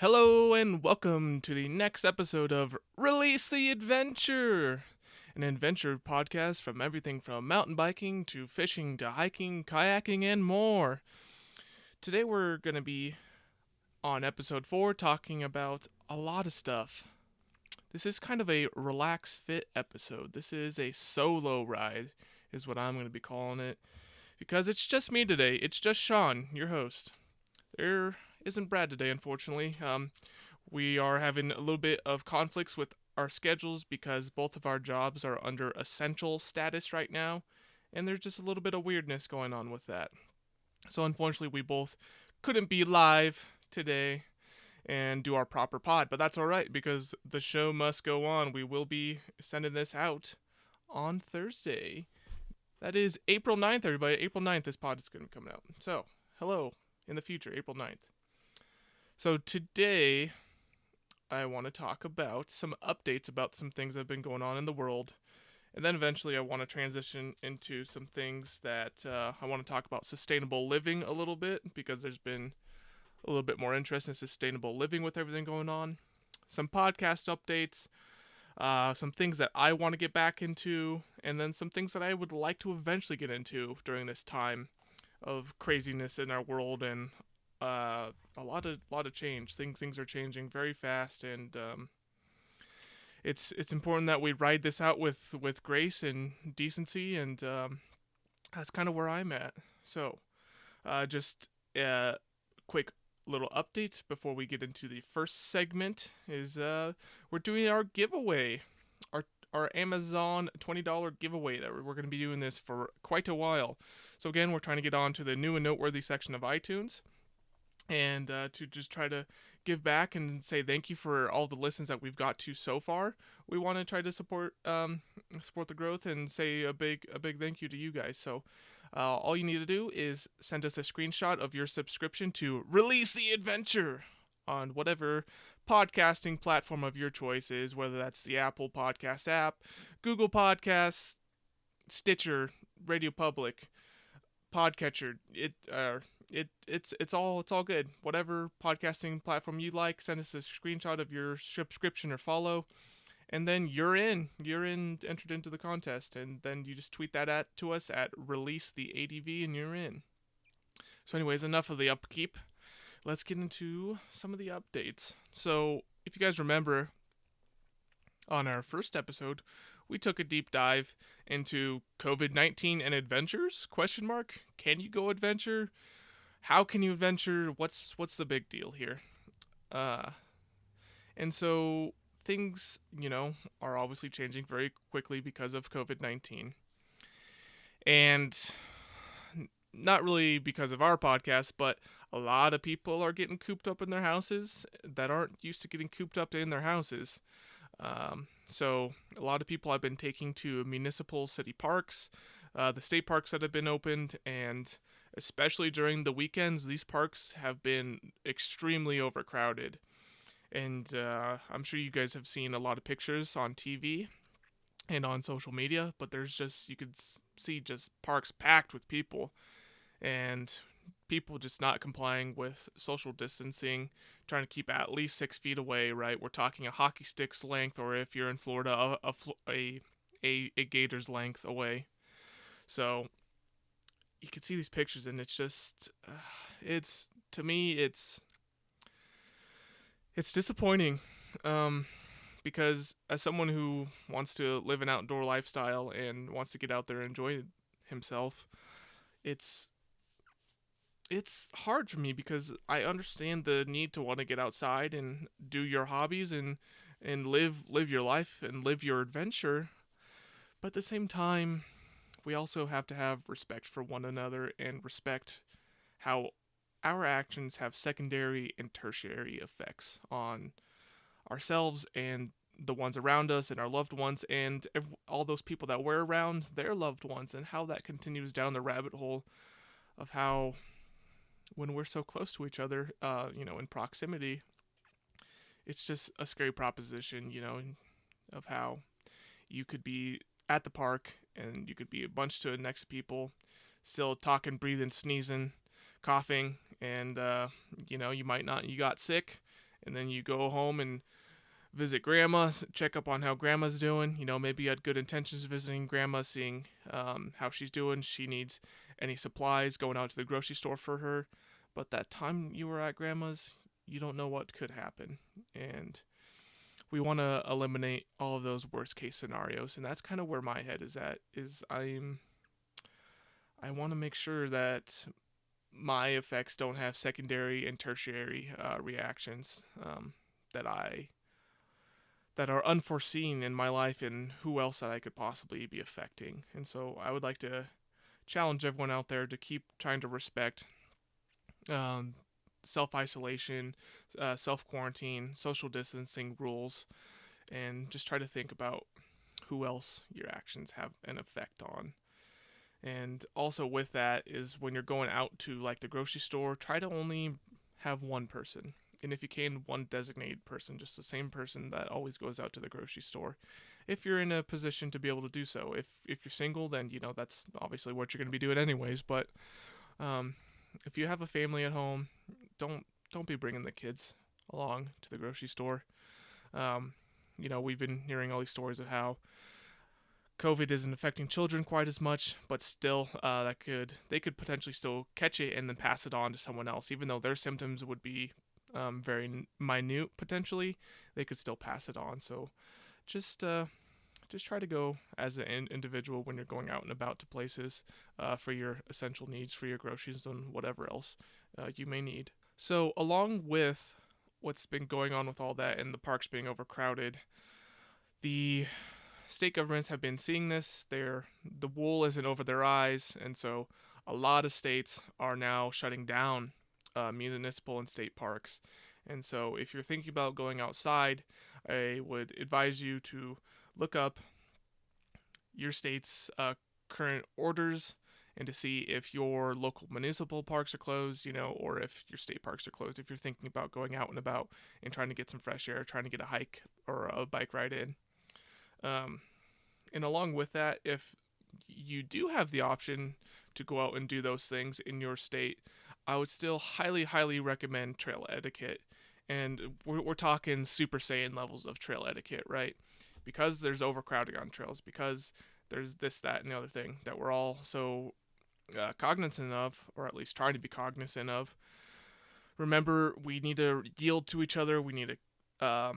Hello and welcome to the next episode of Release the Adventure, an adventure podcast from everything from mountain biking to fishing to hiking, kayaking, and more. Today we're going to be on episode 4 talking about a lot of stuff. This is kind of a relax fit episode. This is a solo ride, is what I'm going to be calling it, because it's just me today. It's just Shawn, your host. There isn't Brad today, unfortunately. We are having a little bit of conflicts with our schedules because both of our jobs are under essential status right now, and there's just a little bit of weirdness going on with that. So, unfortunately, we both couldn't be live today and do our proper pod, but that's alright because the show must go on. We will be sending this out on Thursday. That is April 9th, everybody. April 9th, this pod is going to come out. So, hello in the future, April 9th. So, today I want to talk about some updates about some things that have been going on in the world. And then eventually I want to transition into some things that I want to talk about sustainable living a little bit because there's been a little bit more interest in sustainable living with everything going on. Some podcast updates, some things that I want to get back into, and then some things that I would like to eventually get into during this time of craziness in our world and a lot of change. Things are changing very fast, and it's important that we ride this out with grace and decency, and that's kind of where I'm at. So, just a quick little update before we get into the first segment is we're doing our giveaway, our Amazon $20 giveaway that we're going to be doing this for quite a while. So again, we're trying to get on to the new and noteworthy section of iTunes and to just try to give back and say thank you for all the listens that we've got to so far. We want to try to support the growth and say a big thank you to you guys. So all you need to do is send us a screenshot of your subscription to Release the Adventure on whatever podcasting platform of your choice is, whether that's the Apple Podcast app, Google Podcasts, Stitcher, Radio Public, Podcatcher. It's all good. Whatever podcasting platform you like, send us a screenshot of your subscription or follow, and then you're in. You're entered into the contest, and then you just tweet that to us at release the ADV, and you're in. So, anyways, enough of the upkeep. Let's get into some of the updates. So, if you guys remember, on our first episode, we took a deep dive into COVID-19 and adventures? Question mark. Can you go adventure? How can you adventure? What's the big deal here? Uh, and so things, are obviously changing very quickly because of COVID-19. And not really because of our podcast, but a lot of people are getting cooped up in their houses that aren't used to getting cooped up in their houses. So a lot of people have been taking to municipal city parks, the state parks that have been opened, and especially during the weekends, these parks have been extremely overcrowded. And I'm sure you guys have seen a lot of pictures on TV and on social media, but there's just, you could see just parks packed with people and people just not complying with social distancing, trying to keep at least 6 feet away, right? We're talking a hockey stick's length, or if you're in Florida, a gator's length away. So you can see these pictures, and it's just, it's, to me, it's disappointing. Because as someone who wants to live an outdoor lifestyle and wants to get out there and enjoy himself, it's hard for me because I understand the need to want to get outside and do your hobbies and live your life and live your adventure. But at the same time, we also have to have respect for one another and respect how our actions have secondary and tertiary effects on ourselves and the ones around us and our loved ones and all those people that we're around their loved ones, and how that continues down the rabbit hole of how when we're so close to each other, in proximity, it's just a scary proposition, of how you could be at the park and you could be a bunch to next to people, still talking, breathing, sneezing, coughing, and you might not, you got sick, and then you go home and visit grandma, check up on how grandma's doing. Maybe you had good intentions visiting grandma, seeing how she's doing. She needs any supplies, going out to the grocery store for her. But that time you were at grandma's, you don't know what could happen. And we want to eliminate all of those worst case scenarios. And that's kind of where my head is at, is I want to make sure that my effects don't have secondary and tertiary reactions that are unforeseen in my life and who else that I could possibly be affecting. And so I would like to challenge everyone out there to keep trying to respect self isolation, self quarantine, social distancing rules, and just try to think about who else your actions have an effect on. And also with that is when you're going out to like the grocery store, try to only have one person. And if you can, one designated person, just the same person that always goes out to the grocery store. If you're in a position to be able to do so. If you're single, then that's obviously what you're going to be doing anyways. But if you have a family at home, don't be bringing the kids along to the grocery store. We've been hearing all these stories of how COVID isn't affecting children quite as much, but still, they could potentially still catch it and then pass it on to someone else, even though their symptoms would be very minute potentially. They could still pass it on. So, just try to go as an individual when you're going out and about to places for your essential needs, for your groceries and whatever else you may need. So, along with what's been going on with all that and the parks being overcrowded, the state governments have been seeing this. The wool isn't over their eyes, and so a lot of states are now shutting down municipal and state parks. And so, if you're thinking about going outside, I would advise you to look up your state's current orders and to see if your local municipal parks are closed, or if your state parks are closed. If you're thinking about going out and about and trying to get some fresh air, trying to get a hike or a bike ride in. And along with that, if you do have the option to go out and do those things in your state, I would still highly, highly recommend trail etiquette. And we're talking Super Saiyan levels of trail etiquette, right? Because there's overcrowding on trails, because there's this, that, and the other thing that we're all so cognizant of, or at least trying to be cognizant of. Remember, we need to yield to each other. We need to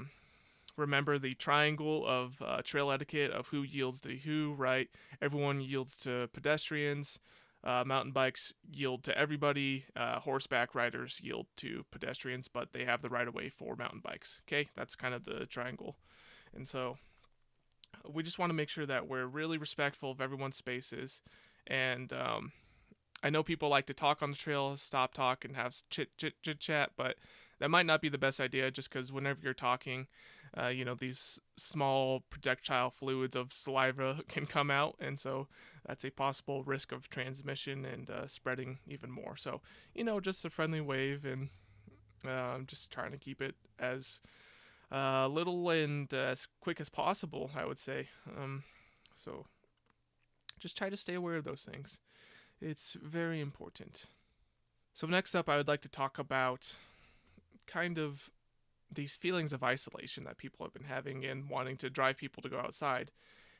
remember the triangle of trail etiquette of who yields to who, right? Everyone yields to pedestrians. Mountain bikes yield to everybody. Horseback riders yield to pedestrians, but they have the right of way for mountain bikes. Okay, that's kind of the triangle. And so we just want to make sure that we're really respectful of everyone's spaces. And I know people like to talk on the trail, stop talk, and have chit chat, but that might not be the best idea, just because whenever you're talking, these small projectile fluids of saliva can come out, and so that's a possible risk of transmission and spreading even more. So, just a friendly wave, and just trying to keep it as little and as quick as possible, I would say. So, just try to stay aware of those things. It's very important. So next up, I would like to talk about kind of these feelings of isolation that people have been having and wanting to drive people to go outside.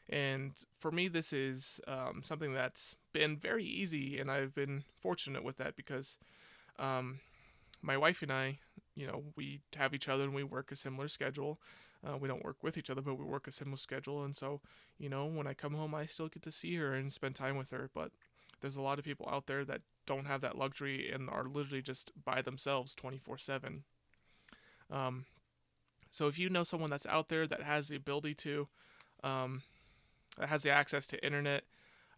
And for me, this is something that's been very easy, and I've been fortunate with that because my wife and I, we have each other and we work a similar schedule. We don't work with each other, but we work a similar schedule. And so, when I come home, I still get to see her and spend time with her. But there's a lot of people out there that don't have that luxury and are literally just by themselves 24/7. So if you know someone that's out there that has the ability to, that has the access to internet,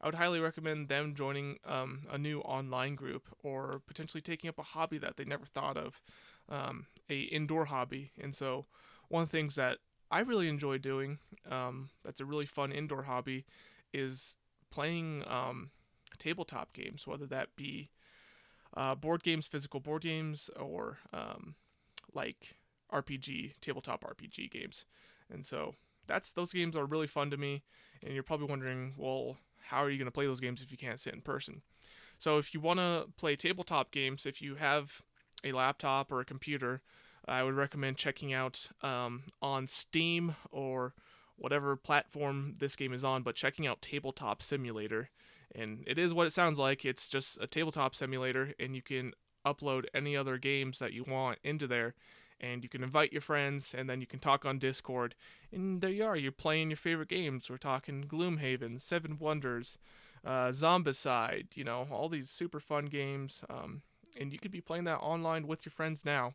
I would highly recommend them joining a new online group or potentially taking up a hobby that they never thought of, a indoor hobby. And so one of the things that I really enjoy doing, that's a really fun indoor hobby, is playing tabletop games, whether that be board games, physical board games, or like tabletop RPG games. And so those games are really fun to me. And you're probably wondering, well, how are you going to play those games if you can't sit in person? So if you want to play tabletop games, if you have a laptop or a computer, I would recommend checking out on Steam or whatever platform this game is on, but checking out Tabletop Simulator. And it is what it sounds like. It's just a tabletop simulator, and you can upload any other games that you want into there. And you can invite your friends, and then you can talk on Discord. And there you are, you're playing your favorite games. We're talking Gloomhaven, Seven Wonders, Zombicide, all these super fun games. And you could be playing that online with your friends now.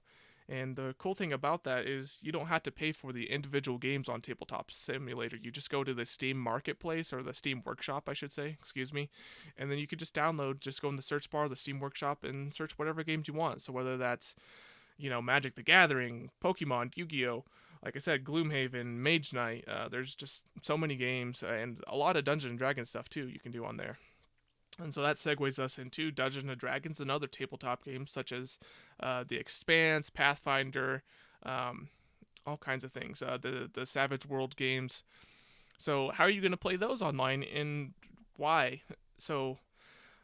And the cool thing about that is you don't have to pay for the individual games on Tabletop Simulator. You just go to the Steam Marketplace, or the Steam Workshop, I should say, excuse me. And then you could just download, just go in the search bar of the Steam Workshop and search whatever games you want. So whether that's, Magic the Gathering, Pokemon, Yu-Gi-Oh!, like I said, Gloomhaven, Mage Knight, there's just so many games, and a lot of Dungeons and Dragons stuff too you can do on there. And so that segues us into Dungeons and Dragons and other tabletop games such as The Expanse, Pathfinder, all kinds of things. The Savage World games. So how are you going to play those online, and why? So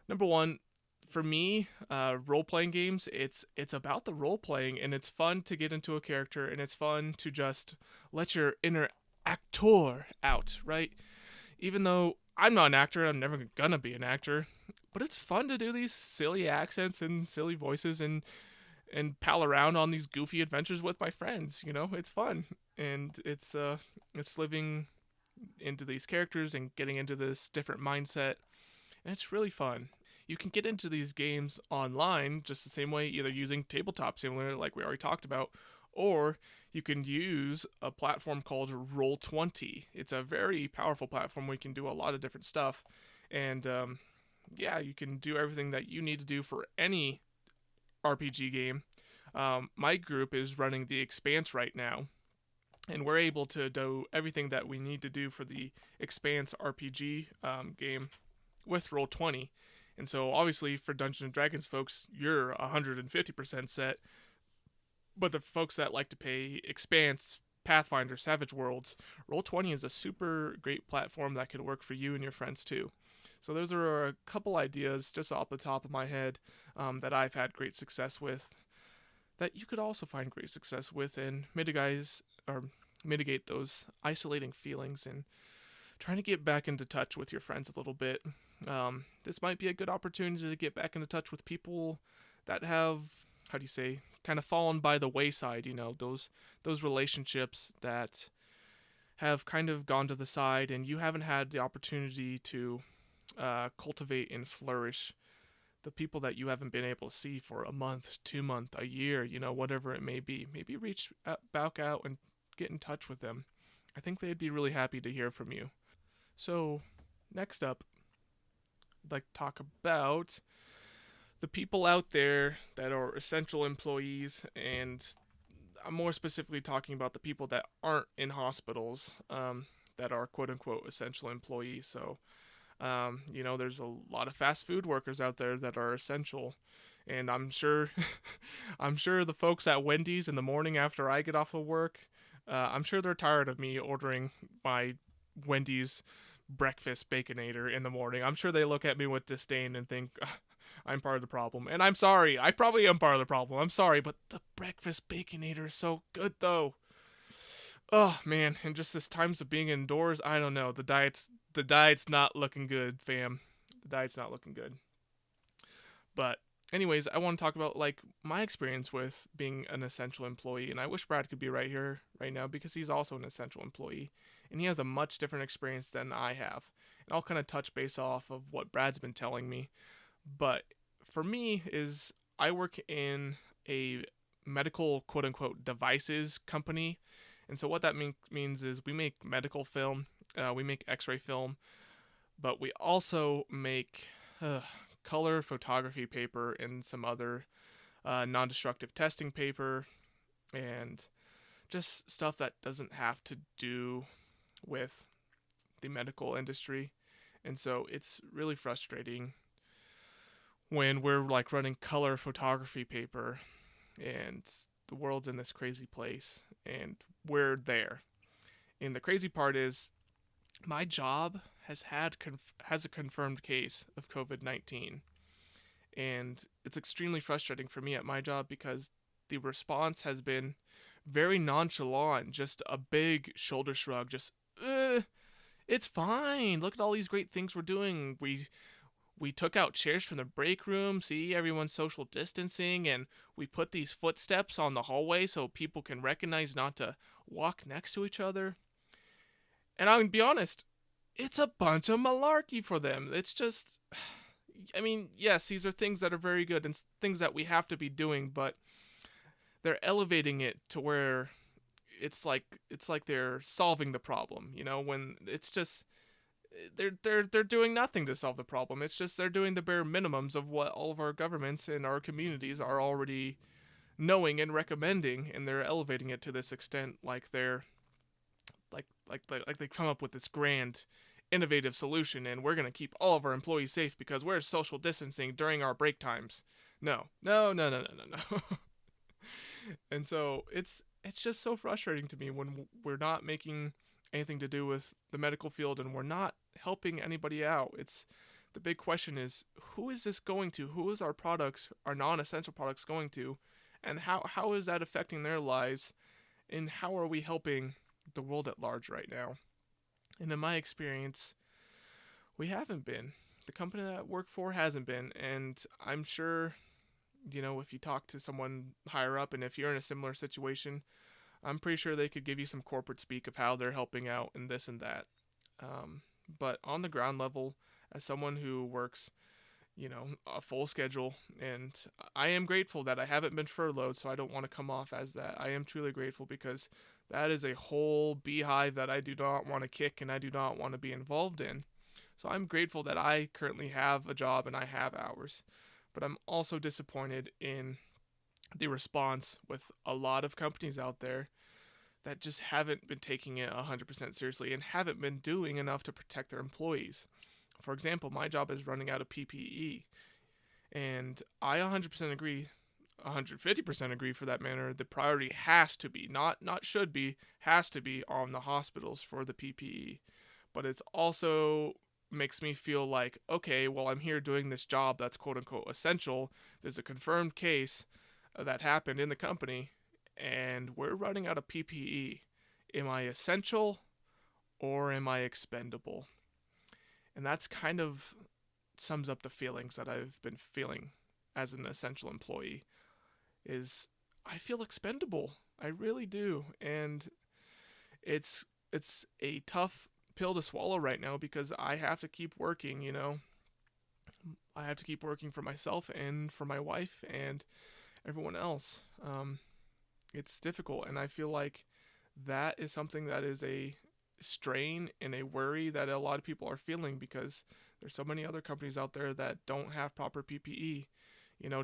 number one, for me, role playing games, it's about the role playing, and it's fun to get into a character, and it's fun to just let your inner actor out, right? Even though I'm not an actor, I'm never gonna be an actor, but it's fun to do these silly accents and silly voices and pal around on these goofy adventures with my friends. It's fun, and it's living into these characters and getting into this different mindset, and it's really fun. You can get into these games online just the same way, either using Tabletop Simulator, like we already talked about, or you can use a platform called Roll20. It's a very powerful platform where you can do a lot of different stuff. And yeah, you can do everything that you need to do for any RPG game. My group is running The Expanse right now, and we're able to do everything that we need to do for the Expanse RPG game with Roll20. And so, obviously, for Dungeons and Dragons folks, you're 150% set. But the folks that like to pay Expanse, Pathfinder, Savage Worlds, Roll20 is a super great platform that could work for you and your friends too. So those are a couple ideas just off the top of my head that I've had great success with, that you could also find great success with, and mitigate those isolating feelings and trying to get back into touch with your friends a little bit. This might be a good opportunity to get back into touch with people that have, how do you say, kind of fallen by the wayside. Those relationships that have kind of gone to the side, and you haven't had the opportunity to cultivate and flourish. The people that you haven't been able to see for a month, 2 month, a year, whatever it may be. Maybe reach back out and get in touch with them. I think they'd be really happy to hear from you. So, next up, I'd like to talk about the people out there that are essential employees, and I'm more specifically talking about the people that aren't in hospitals, that are quote unquote essential employees. So, there's a lot of fast food workers out there that are essential, and I'm sure, I'm sure the folks at Wendy's in the morning after I get off of work, I'm sure they're tired of me ordering my Wendy's breakfast baconator in the morning. I'm sure they look at me with disdain and think I'm part of the problem. And I'm sorry. I probably am part of the problem. I'm sorry, but the breakfast baconator is so good though. Oh man, and just this times of being indoors, I don't know. The diet's not looking good, fam. The diet's not looking good. But anyways, I want to talk about like my experience with being an essential employee, and I wish Brad could be right here right now because he's also an essential employee, and he has a much different experience than I have. And I'll kind of touch base off of what Brad's been telling me. But for me is I work in a medical quote unquote devices company. And so what that means is we make medical film, we make x-ray film, but we also make color photography paper and some other non-destructive testing paper, and just stuff that doesn't have to do with the medical industry. And so it's really frustrating when we're like running color photography paper and the world's in this crazy place and we're there. And the crazy part is my job has a confirmed case of COVID-19. And it's extremely frustrating for me at my job because the response has been very nonchalant, just a big shoulder shrug, just it's fine. Look at all these great things we're doing. We took out chairs from the break room, see everyone's social distancing, and we put these footsteps on the hallway so people can recognize not to walk next to each other. And I'm gonna be honest, it's a bunch of malarkey for them. It's just, I mean, yes, these are things that are very good and things that we have to be doing, but they're elevating it to where it's like they're solving the problem, when it's just they're doing nothing to solve the problem. It's just they're doing the bare minimums of what all of our governments and our communities are already knowing and recommending, and they're elevating it to this extent, like they're like they come up with this grand innovative solution, and we're going to keep all of our employees safe because we're social distancing during our break times. No, no, no, no, no, no, no. And so it's just so frustrating to me when we're not making anything to do with the medical field and we're not helping anybody out. It's the big question is, who is this going to? Who is our products, our non-essential products, going to? And how is that affecting their lives? And how are we helping the world at large right now? And in my experience, we haven't been. The company that I work for hasn't been. And I'm sure, if you talk to someone higher up and if you're in a similar situation, I'm pretty sure they could give you some corporate speak of how they're helping out and this and that. But on the ground level, as someone who works, a full schedule, and I am grateful that I haven't been furloughed, so I don't want to come off as that. I am truly grateful because that is a whole beehive that I do not want to kick and I do not want to be involved in. So I'm grateful that I currently have a job and I have hours. But I'm also disappointed in the response with a lot of companies out there that just haven't been taking it 100% seriously and haven't been doing enough to protect their employees. For example, my job is running out of PPE, and I 100% agree, 150% agree for that matter, the priority has to be, not should be, has to be on the hospitals for the PPE. But it's also makes me feel like, okay, well, I'm here doing this job that's quote unquote essential. There's a confirmed case that happened in the company, and we're running out of PPE. Am I essential or am I expendable? And that's kind of sums up the feelings that I've been feeling as an essential employee is I feel expendable. I really do. And it's a tough pill to swallow right now because I have to keep working, I have to keep working for myself and for my wife and everyone else. It's difficult, and I feel like that is something that is a strain and a worry that a lot of people are feeling because there's so many other companies out there that don't have proper PPE.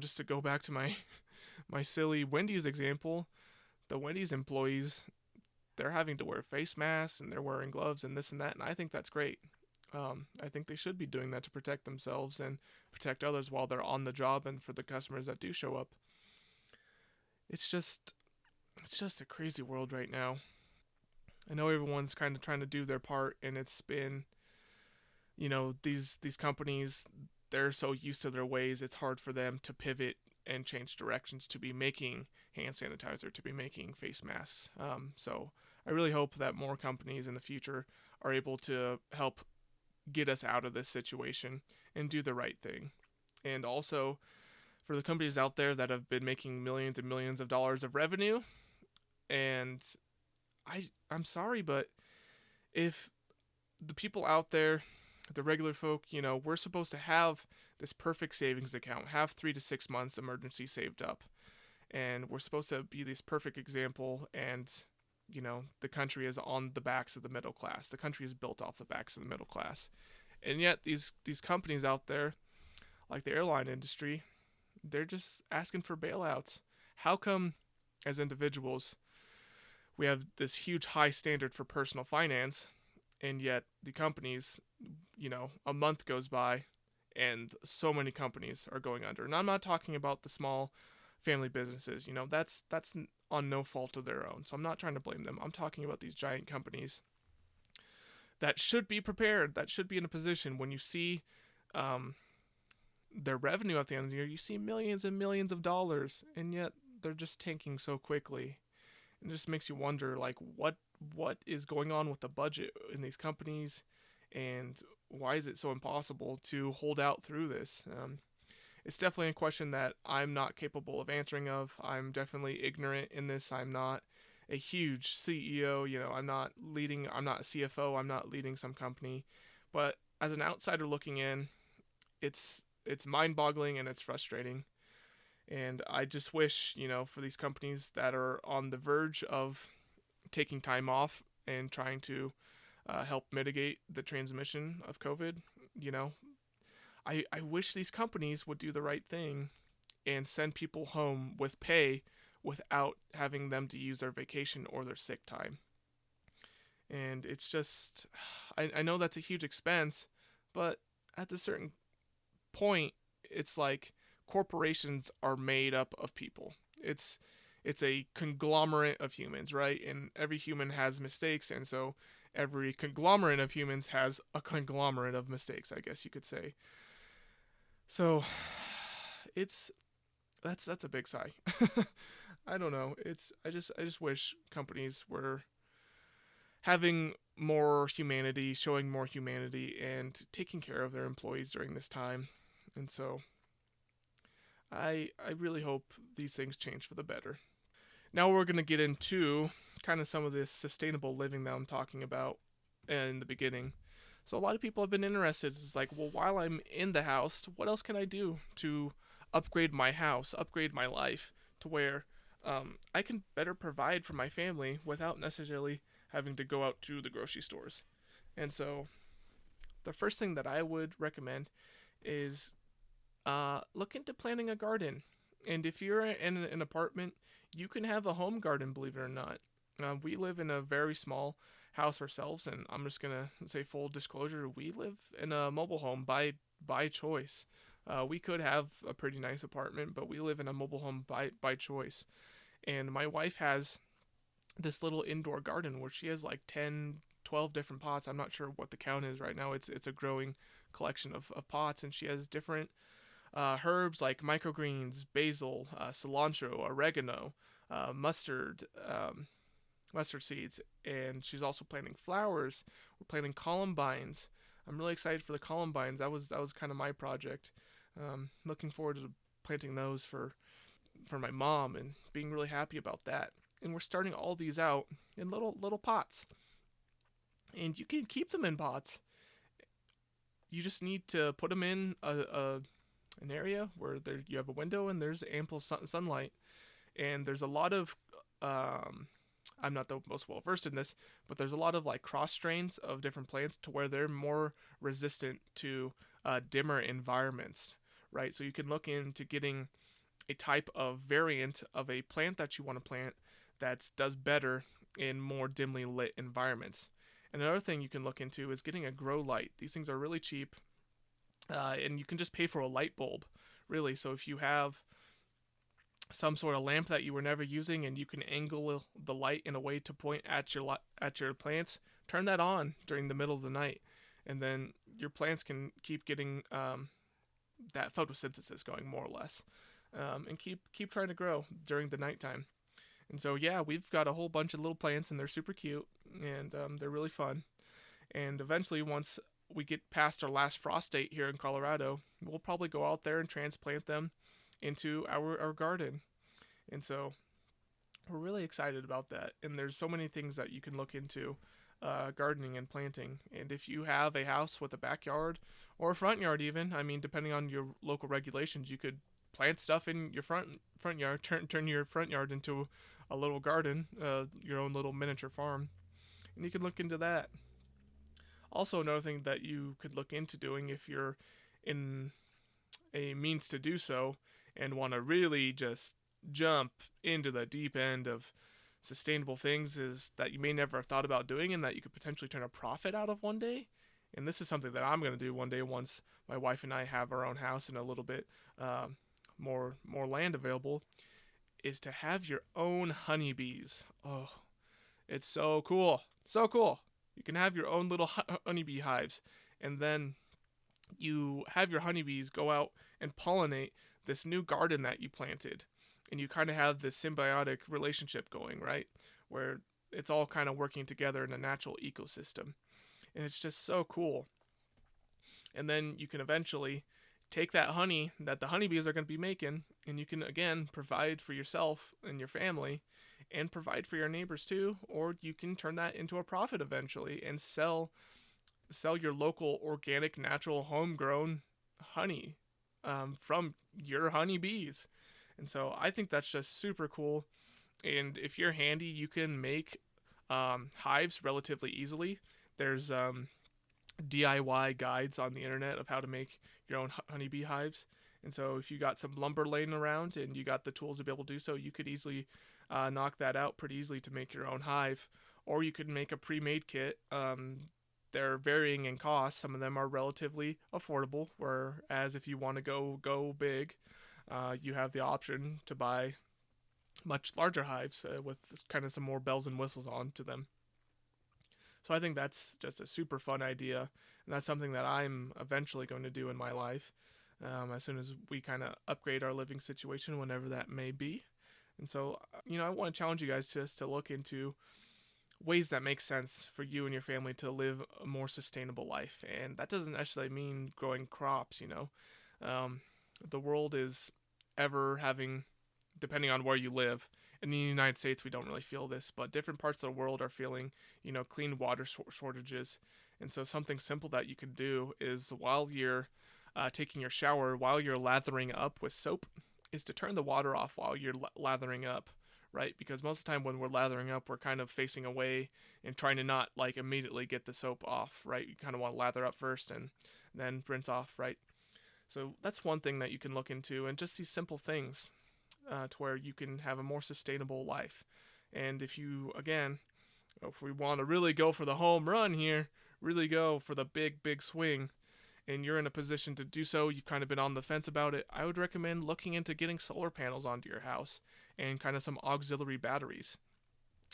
Just to go back to my my silly Wendy's example, the Wendy's employees, they're having to wear face masks and they're wearing gloves and this and that, and I think that's great. I think they should be doing that to protect themselves and protect others while they're on the job and for the customers that do show up. It's just a crazy world right now. I know everyone's kind of trying to do their part, and it's been, these companies, they're so used to their ways, it's hard for them to pivot and change directions to be making hand sanitizer, to be making face masks. So I really hope that more companies in the future are able to help get us out of this situation and do the right thing. And also, for the companies out there that have been making millions and millions of dollars of revenue, and I'm sorry, but if the people out there, the regular folk, we're supposed to have this perfect savings account, have 3 to 6 months emergency saved up, and we're supposed to be this perfect example, and the country is on the backs of the middle class. The country is built off the backs of the middle class, and yet these companies out there, like the airline industry, they're just asking for bailouts. How come, as individuals, we have this huge high standard for personal finance, and yet the companies, a month goes by and so many companies are going under? And I'm not talking about the small family businesses, that's on no fault of their own. So I'm not trying to blame them. I'm talking about these giant companies that should be prepared, that should be in a position when you see their revenue at the end of the year, you see millions and millions of dollars, and yet they're just tanking so quickly. It just makes you wonder, like, what is going on with the budget in these companies, and why is it so impossible to hold out through this? It's definitely a question that I'm not capable of answering of. I'm definitely ignorant in this. I'm not a huge CEO, I'm not leading, I'm not a CFO, I'm not leading some company. But as an outsider looking in, it's mind-boggling and it's frustrating. And I just wish, for these companies that are on the verge of taking time off and trying to help mitigate the transmission of COVID, you know, I wish these companies would do the right thing and send people home with pay without having them to use their vacation or their sick time. And it's just, I know that's a huge expense, but at a certain point, it's like corporations are made up of people. It's a conglomerate of humans, right? And every human has mistakes, and so every conglomerate of humans has a conglomerate of mistakes, I guess you could say. So it's that's a big sigh. I don't know. I just wish companies were having more humanity, showing more humanity, and taking care of their employees during this time. And so I really hope these things change for the better. Now we're gonna get into kind of some of this sustainable living that I'm talking about in the beginning. So a lot of people have been interested. It's like, well, while I'm in the house, what else can I do to upgrade my house, upgrade my life to where I can better provide for my family without necessarily having to go out to the grocery stores. And so the first thing that I would recommend is look into planting a garden. And if you're in an apartment, you can have a home garden, believe it or not. We live in a very small house ourselves, and I'm just gonna say full disclosure: we live in a mobile home by choice. We could have a pretty nice apartment, but we live in a mobile home by choice. And my wife has this little indoor garden where she has like 10, 12 different pots. I'm not sure what the count is right now. It's a growing collection of pots, and she has different herbs like microgreens, basil, cilantro, oregano, mustard, mustard seeds, and she's also planting flowers. We're planting columbines. I'm really excited for the columbines. That was kind of my project. Looking forward to planting those for my mom and being really happy about that. And we're starting all these out in little pots, and you can keep them in pots. You just need to put them in an area where you have a window and there's ample sunlight. And there's a lot of I'm not the most well versed in this, but there's a lot of like cross strains of different plants to where they're more resistant to dimmer environments, right? So you can look into getting a type of variant of a plant that you want to plant that does better in more dimly lit environments. And another thing you can look into is getting a grow light. These things are really cheap, and you can just pay for a light bulb, really. So if you have some sort of lamp that you were never using and you can angle the light in a way to point at your plants, turn that on during the middle of the night, and then your plants can keep getting that photosynthesis going more or less, and keep trying to grow during the nighttime. And so yeah, we've got a whole bunch of little plants and they're super cute, and they're really fun. And eventually, once we get past our last frost date here in Colorado, we'll probably go out there and transplant them into our garden. And so we're really excited about that. And there's so many things that you can look into gardening and planting. And if you have a house with a backyard or a front yard, even, I mean, depending on your local regulations, you could plant stuff in your front yard, turn your front yard into a little garden, your own little miniature farm. And you can look into that. Also, another thing that you could look into doing if you're in a means to do so and want to really just jump into the deep end of sustainable things is that you may never have thought about doing and that you could potentially turn a profit out of one day. And this is something that I'm going to do one day once my wife and I have our own house and a little bit more land available, is to have your own honeybees. Oh, it's so cool. So cool. You can have your own little honeybee hives, and then you have your honeybees go out and pollinate this new garden that you planted. and you kind of have this symbiotic relationship going, right? Where it's all kind of working together in a natural ecosystem. And it's just so cool. And then you can eventually take that honey that the honeybees are going to be making, and you can again provide for yourself and your family and provide for your neighbors too, or you can turn that into a profit eventually and sell your local organic natural homegrown honey from your honeybees. And so I think that's just super cool. And if you're handy, you can make hives relatively easily. There's DIY guides on the internet of how to make your own honeybee hives. And so if you got some lumber laying around and you got the tools to be able to do so, you could easily knock that out pretty easily to make your own hive. Or you could make a pre-made kit. They're varying in cost. Some of them are relatively affordable, whereas if you want to go big, you have the option to buy much larger hives with kind of some more bells and whistles on to them. So I think that's just a super fun idea, and that's something that I'm eventually going to do in my life as soon as we kind of upgrade our living situation, whenever that may be. And so, I want to challenge you guys just to look into ways that make sense for you and your family to live a more sustainable life. And that doesn't necessarily mean growing crops. The world is ever having, depending on where you live. In the United States, we don't really feel this, but different parts of the world are feeling, clean water shortages. And so something simple that you can do is while you're taking your shower, while you're lathering up with soap, is to turn the water off while you're lathering up, right? Because most of the time when we're lathering up, we're kind of facing away and trying to not like immediately get the soap off, right? You kind of want to lather up first and then rinse off, right? So that's one thing that you can look into, and just these simple things to where you can have a more sustainable life. And if we want to really go for the home run here, really go for the big swing, and you're in a position to do so, you've kind of been on the fence about it, I would recommend looking into getting solar panels onto your house and kind of some auxiliary batteries.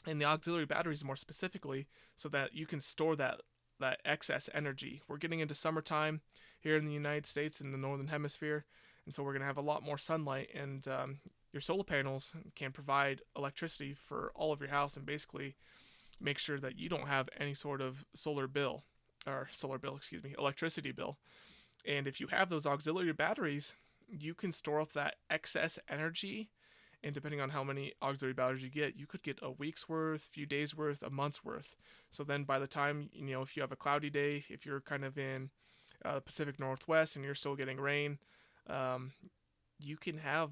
And the auxiliary batteries more specifically so that you can store that excess energy. We're getting into summertime here in the United States in the northern hemisphere, and so we're going to have a lot more sunlight, and your solar panels can provide electricity for all of your house and basically make sure that you don't have any sort of electricity bill. And if you have those auxiliary batteries, you can store up that excess energy, and depending on how many auxiliary batteries you get, you could get a week's worth, a few days worth, a month's worth. So then by the time, if you have a cloudy day, if you're kind of in Pacific Northwest and you're still getting rain, you can have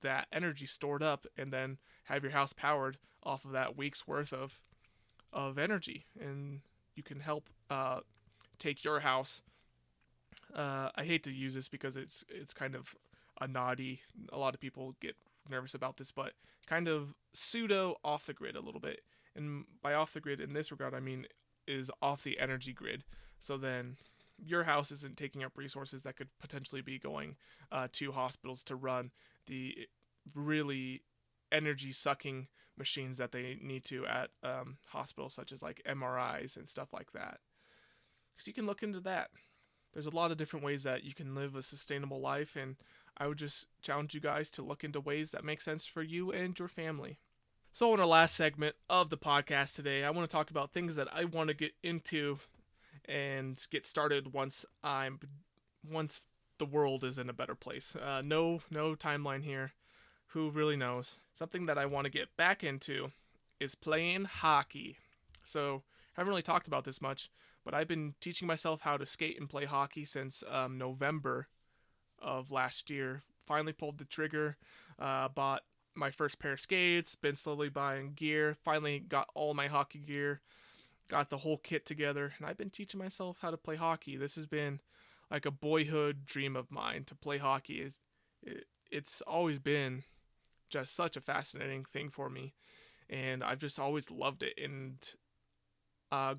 that energy stored up and then have your house powered off of that week's worth of energy. And you can help take your house. I hate to use this because it's kind of a lot of people get nervous about this, but kind of pseudo off the grid a little bit. And by off the grid in this regard, I mean is off the energy grid. So then your house isn't taking up resources that could potentially be going to hospitals to run the really energy sucking machines that they need to at hospitals, such as like MRIs and stuff like that. So you can look into that. There's a lot of different ways that you can live a sustainable life, and I would just challenge you guys to look into ways that make sense for you and your family. So in our last segment of the podcast today, I want to talk about things that I want to get into and get started once the world is in a better place. No timeline here. Who really knows? Something that I want to get back into is playing hockey. So I haven't really talked about this much, but I've been teaching myself how to skate and play hockey since November of last year. Finally pulled the trigger, bought my first pair of skates, been slowly buying gear, finally got all my hockey gear, got the whole kit together, and I've been teaching myself how to play hockey. This has been like a boyhood dream of mine to play hockey. It's always been just such a fascinating thing for me, and I've just always loved it. And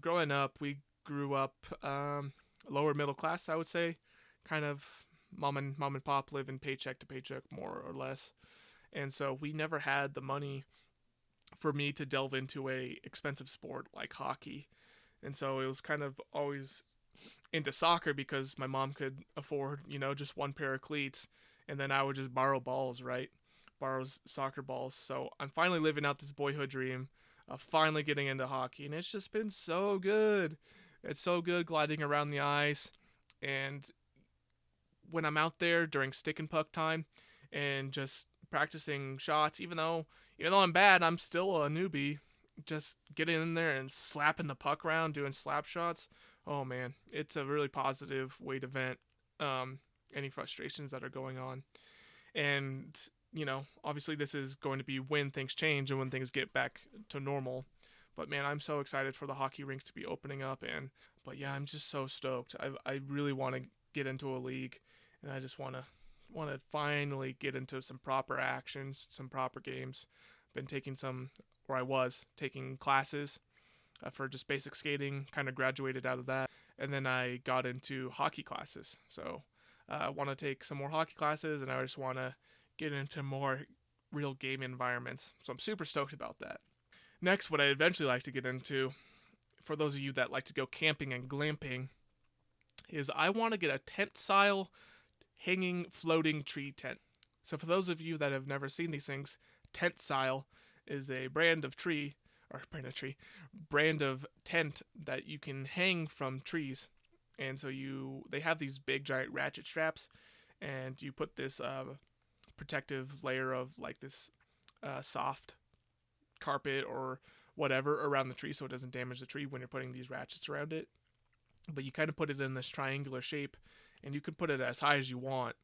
growing up, we grew up lower middle class, I would say, kind of mom and pop living paycheck to paycheck more or less, and so we never had the money for me to delve into a expensive sport like hockey. And so it was kind of always into soccer because my mom could afford, just one pair of cleats, and then I would just borrow balls, right? borrows soccer balls. So I'm finally living out this boyhood dream of finally getting into hockey, and it's just been so good. It's so good gliding around the ice, and when I'm out there during stick and puck time, and just practicing shots, even though I'm bad, I'm still a newbie. Just getting in there and slapping the puck around, doing slap shots. Oh man, it's a really positive way to vent any frustrations that are going on. And obviously this is going to be when things change and when things get back to normal. But man, I'm so excited for the hockey rinks to be opening up. But yeah, I'm just so stoked. I really want to get into a league, and I just want to finally get into some proper actions, some proper games. Been taking I was taking classes for just basic skating. Kind of graduated out of that, and then I got into hockey classes. So I want to take some more hockey classes, and I just want to get into more real game environments. So I'm super stoked about that. Next, what I eventually like to get into, for those of you that like to go camping and glamping, is I want to get a Tentsile hanging floating tree tent. So for those of you that have never seen these things, Tentsile is a brand of tent that you can hang from trees. And so they have these big giant ratchet straps, and you put this protective layer of like this soft carpet or whatever around the tree so it doesn't damage the tree when you're putting these ratchets around it. But you kind of put it in this triangular shape, and you can put it as high as you want.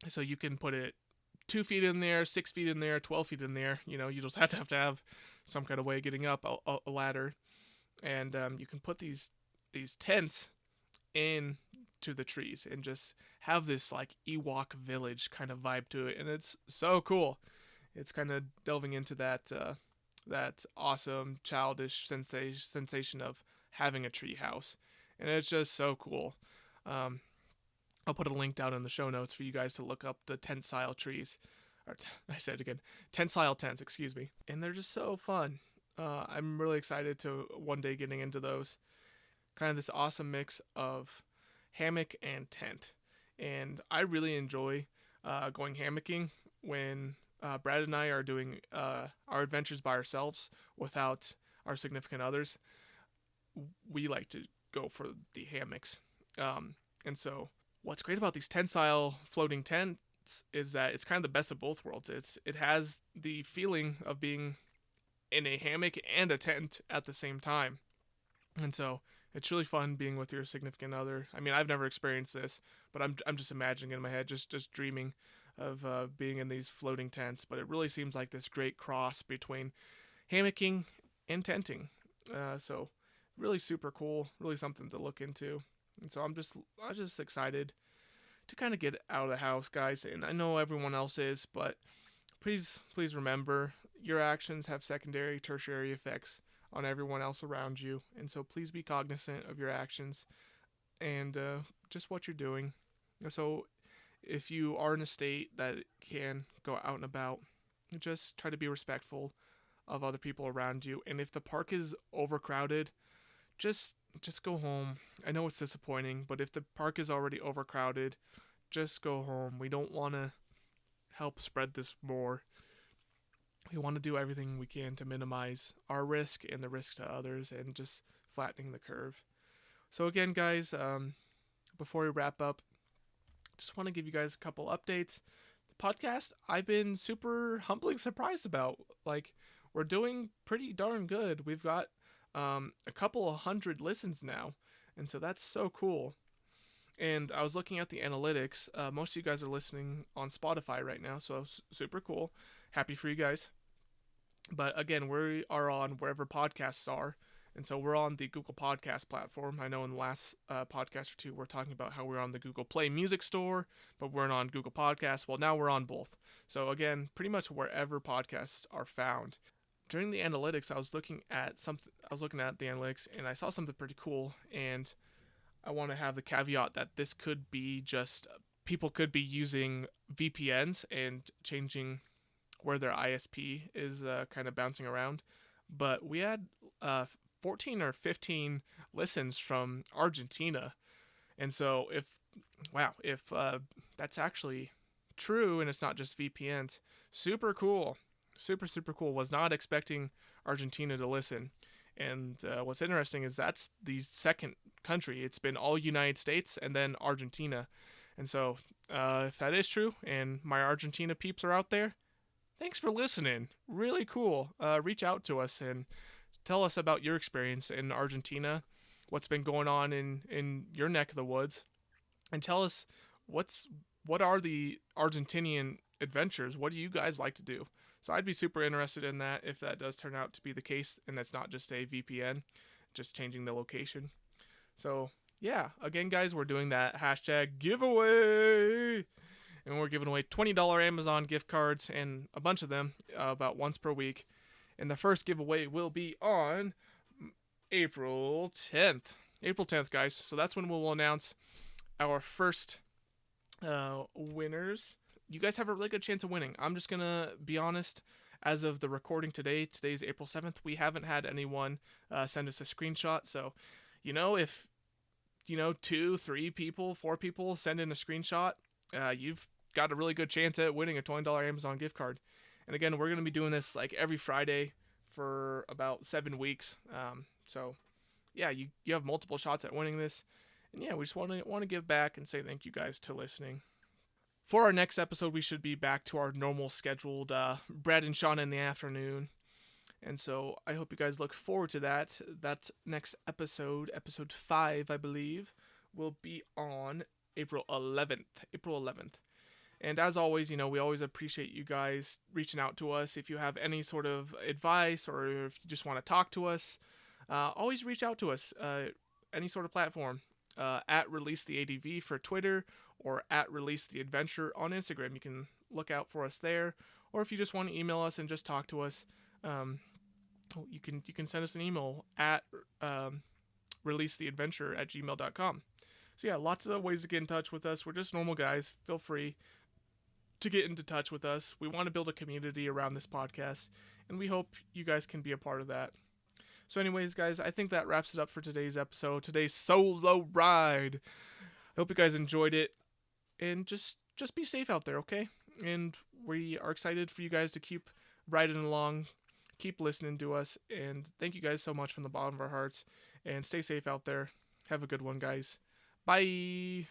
So you can put it 2 feet in there, 6 feet in there, 12 feet in there. You just have to have some kind of way of getting up a ladder. And you can put these tents in to the trees and just have this like Ewok village kind of vibe to it. And it's so cool. It's kind of delving into that awesome childish sensation of having a tree house. And it's just so cool. I'll put a link down in the show notes for you guys to look up the Tentsile trees. I said it again, Tentsile Tents, excuse me. And they're just so fun. I'm really excited to one day getting into those. Kind of this awesome mix of hammock and tent. And I really enjoy going hammocking when Brad and I are doing our adventures by ourselves without our significant others. We like to go for the hammocks. And so what's great about these Tentsile floating tents is that it's kind of the best of both worlds. It has the feeling of being in a hammock and a tent at the same time. And so it's really fun being with your significant other. I mean, I've never experienced this, but I'm just imagining in my head, just dreaming of being in these floating tents. But it really seems like this great cross between hammocking and tenting. So really super cool, really something to look into. And so I'm just excited to kind of get out of the house, guys. And I know everyone else is, but please remember your actions have secondary, tertiary effects on everyone else around you. And so please be cognizant of your actions and just what you're doing. So if you are in a state that can go out and about, just try to be respectful of other people around you. And if the park is overcrowded, just go home. I know it's disappointing, but if the park is already overcrowded, just go home. We don't want to help spread this more. We want to do everything we can to minimize our risk and the risk to others and just flattening the curve. So again, guys, before we wrap up, just want to give you guys a couple updates. The podcast, I've been super humbling surprised about. Like, we're doing pretty darn good. We've got a couple of hundred listens now, and so that's so cool. And I was looking at the analytics. Most of you guys are listening on Spotify right now, so super cool. Happy for you guys. But again, we are on wherever podcasts are, and so we're on the Google Podcast platform. I know in the last podcast or two, we're talking about how we're on the Google Play Music Store, but we're not on Google Podcasts. Well, now we're on both. So again, pretty much wherever podcasts are found. During the analytics, I was looking at the analytics, and I saw something pretty cool. And I want to have the caveat that this could be just people could be using VPNs and changing where their ISP is kind of bouncing around. But we had 14 or 15 listens from Argentina. And so if that's actually true and it's not just VPNs. Super cool. Super, super cool. Was not expecting Argentina to listen. And what's interesting is that's the second country. It's been all United States and then Argentina. And so, if that is true and my Argentina peeps are out there, thanks for listening. Really cool. Reach out to us and tell us about your experience in Argentina, what's been going on in your neck of the woods, and tell us what are the Argentinian adventures? What do you guys like to do? So I'd be super interested in that if that does turn out to be the case, and that's not just a VPN, just changing the location. So yeah, again, guys, we're doing that hashtag giveaway, and we're giving away $20 Amazon gift cards and a bunch of them about once per week. And the first giveaway will be on April 10th. April 10th, guys. So that's when we'll announce our first winners. You guys have a really good chance of winning. I'm just going to be honest. As of the recording today, today's April 7th, we haven't had anyone send us a screenshot. So, if, 2, 3 people, 4 people send in a screenshot, you've got a really good chance at winning a $20 Amazon gift card. And again, we're going to be doing this like every Friday for about 7 weeks. So, yeah, you have multiple shots at winning this. And yeah, we just want to give back and say thank you guys to listening. For our next episode, we should be back to our normal scheduled Brad and Shawn in the afternoon. And so I hope you guys look forward to that. That next episode, episode 5, I believe, will be on April 11th. April 11th. And as always, we always appreciate you guys reaching out to us. If you have any sort of advice or if you just want to talk to us, always reach out to us. Any sort of platform. At Release the ADV for Twitter or at Release the Adventure on Instagram. You can look out for us there. Or if you just want to email us and just talk to us, you can send us an email at releasetheadventure@gmail.com. So yeah, lots of ways to get in touch with us. We're just normal guys. Feel free to get into touch with us. We want to build a community around this podcast, and we hope you guys can be a part of that. So anyways, guys, I think that wraps it up for today's episode, today's solo ride. I hope you guys enjoyed it, and just be safe out there, okay? And we are excited for you guys to keep riding along, keep listening to us, and thank you guys so much from the bottom of our hearts, and stay safe out there. Have a good one, guys. Bye!